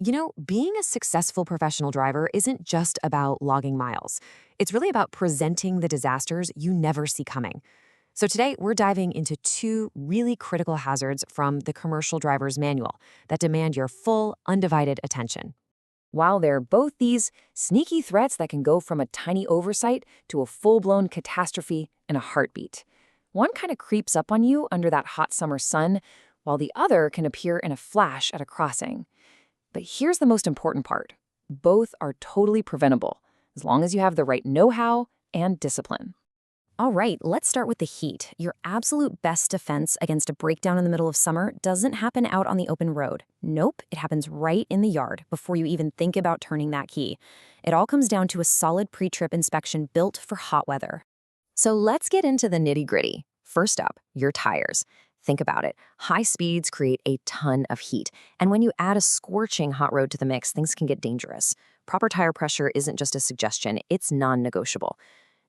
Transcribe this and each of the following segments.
Being a successful professional driver isn't just about logging miles. It's really about presenting the disasters you never see coming. So today, we're diving into two really critical hazards from the commercial driver's manual that demand your full, undivided attention. While they're both these sneaky threats that can go from a tiny oversight to a full-blown catastrophe in a heartbeat. One kind of creeps up on you under that hot summer sun, while the other can appear in a flash at a crossing. But here's the most important part. Both are totally preventable, as long as you have the right know-how and discipline. All right, let's start with the heat. Your absolute best defense against a breakdown in the middle of summer doesn't happen out on the open road. Nope, it happens right in the yard before you even think about turning that key. It all comes down to a solid pre-trip inspection built for hot weather. So let's get into the nitty-gritty. First up, your tires. Think about it. High speeds create a ton of heat, and when you add a scorching hot road to the mix, things can get dangerous. Proper tire pressure isn't just a suggestion, it's non-negotiable.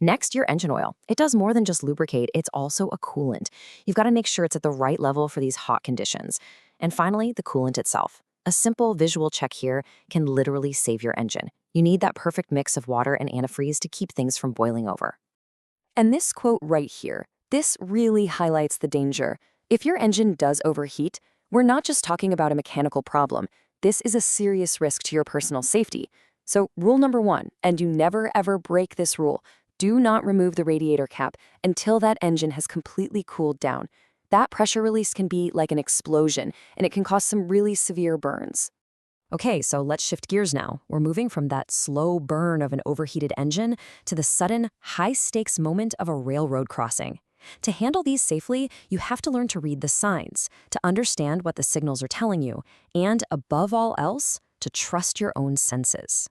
Next, your engine oil. It does more than just lubricate, it's also a coolant. You've got to make sure it's at the right level for these hot conditions. And finally, the coolant itself. A simple visual check here can literally save your engine. You need that perfect mix of water and antifreeze to keep things from boiling over. And this quote right here, this really highlights the danger. If your engine does overheat, we're not just talking about a mechanical problem. This is a serious risk to your personal safety. So rule number one, and you never ever break this rule, do not remove the radiator cap until that engine has completely cooled down. That pressure release can be like an explosion, and it can cause some really severe burns. Okay, so let's shift gears now. We're moving from that slow burn of an overheated engine to the sudden, high-stakes moment of a railroad crossing. To handle these safely, you have to learn to read the signs, to understand what the signals are telling you, and above all else, to trust your own senses.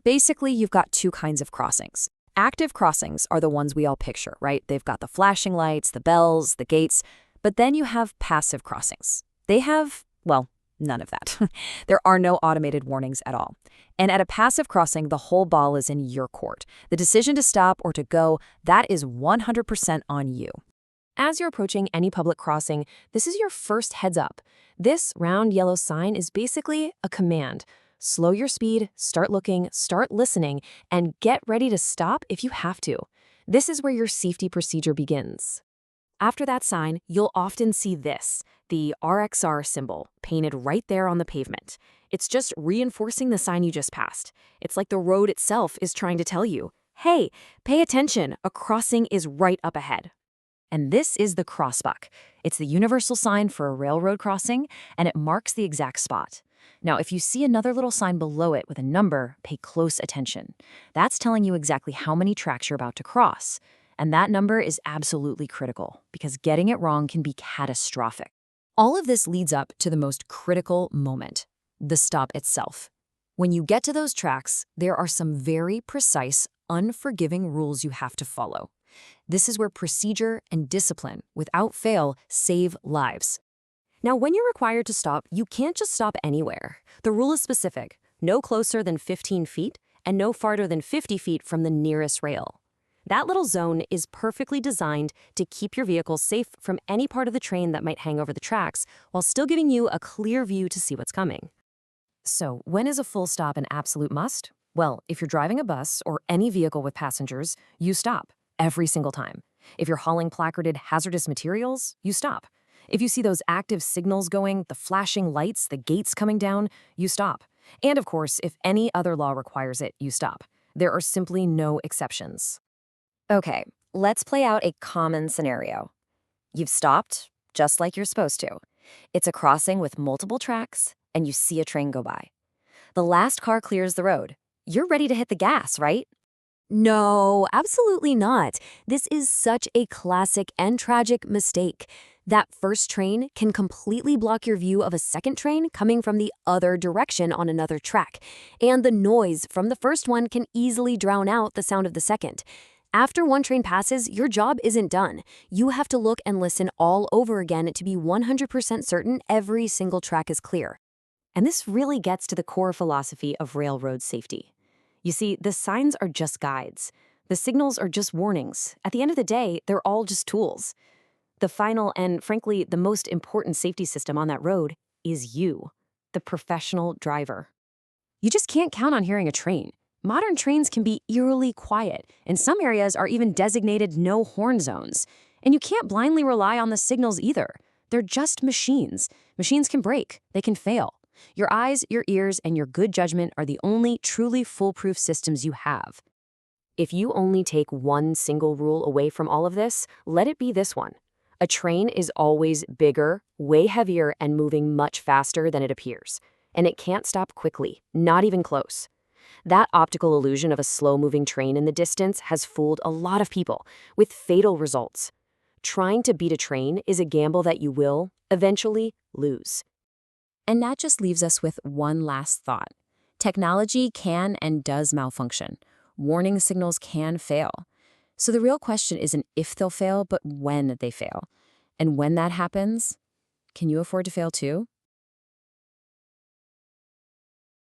Basically, you've got two kinds of crossings. Active crossings are the ones we all picture, right? They've got the flashing lights, the bells, the gates. But then you have passive crossings. They have, well, none of that. There are no automated warnings at all. And at a passive crossing, the whole ball is in your court. The decision to stop or to go, that is 100% on you. As you're approaching any public crossing, this is your first heads up. This round yellow sign is basically a command. Slow your speed, start looking, start listening, and get ready to stop if you have to. This is where your safety procedure begins. After that sign, you'll often see this, the RXR symbol, painted right there on the pavement. It's just reinforcing the sign you just passed. It's like the road itself is trying to tell you, hey, pay attention, a crossing is right up ahead. And this is the crossbuck. It's the universal sign for a railroad crossing, and it marks the exact spot. Now, if you see another little sign below it with a number, pay close attention. That's telling you exactly how many tracks you're about to cross. And that number is absolutely critical, because getting it wrong can be catastrophic. All of this leads up to the most critical moment, the stop itself. When you get to those tracks, there are some very precise, unforgiving rules you have to follow. This is where procedure and discipline, without fail, save lives. Now, when you're required to stop, you can't just stop anywhere. The rule is specific: no closer than 15 feet and no farther than 50 feet from the nearest rail. That little zone is perfectly designed to keep your vehicle safe from any part of the train that might hang over the tracks, while still giving you a clear view to see what's coming. So, when is a full stop an absolute must? Well, if you're driving a bus or any vehicle with passengers, you stop every single time. If you're hauling placarded hazardous materials, you stop. If you see those active signals going, the flashing lights, the gates coming down, you stop. And of course, if any other law requires it, you stop. There are simply no exceptions. Okay, let's play out a common scenario. You've stopped, just like you're supposed to. It's a crossing with multiple tracks, and you see a train go by. The last car clears the road. You're ready to hit the gas, right? No, absolutely not. This is such a classic and tragic mistake. That first train can completely block your view of a second train coming from the other direction on another track, and the noise from the first one can easily drown out the sound of the second. After one train passes, your job isn't done. You have to look and listen all over again to be 100% certain every single track is clear. And this really gets to the core philosophy of railroad safety. You see, the signs are just guides. The signals are just warnings. At the end of the day, they're all just tools. The final and, frankly, the most important safety system on that road is you, the professional driver. You just can't count on hearing a train. Modern trains can be eerily quiet, and some areas are even designated no horn zones. And you can't blindly rely on the signals either. They're just machines. Machines can break, they can fail. Your eyes, your ears, and your good judgment are the only truly foolproof systems you have. If you only take one single rule away from all of this, let it be this one. A train is always bigger, way heavier, and moving much faster than it appears. And it can't stop quickly, not even close. That optical illusion of a slow-moving train in the distance has fooled a lot of people, with fatal results. Trying to beat a train is a gamble that you will, eventually, lose. And that just leaves us with one last thought. Technology can and does malfunction. Warning signals can fail. So the real question isn't if they'll fail, but when they fail. And when that happens, can you afford to fail too?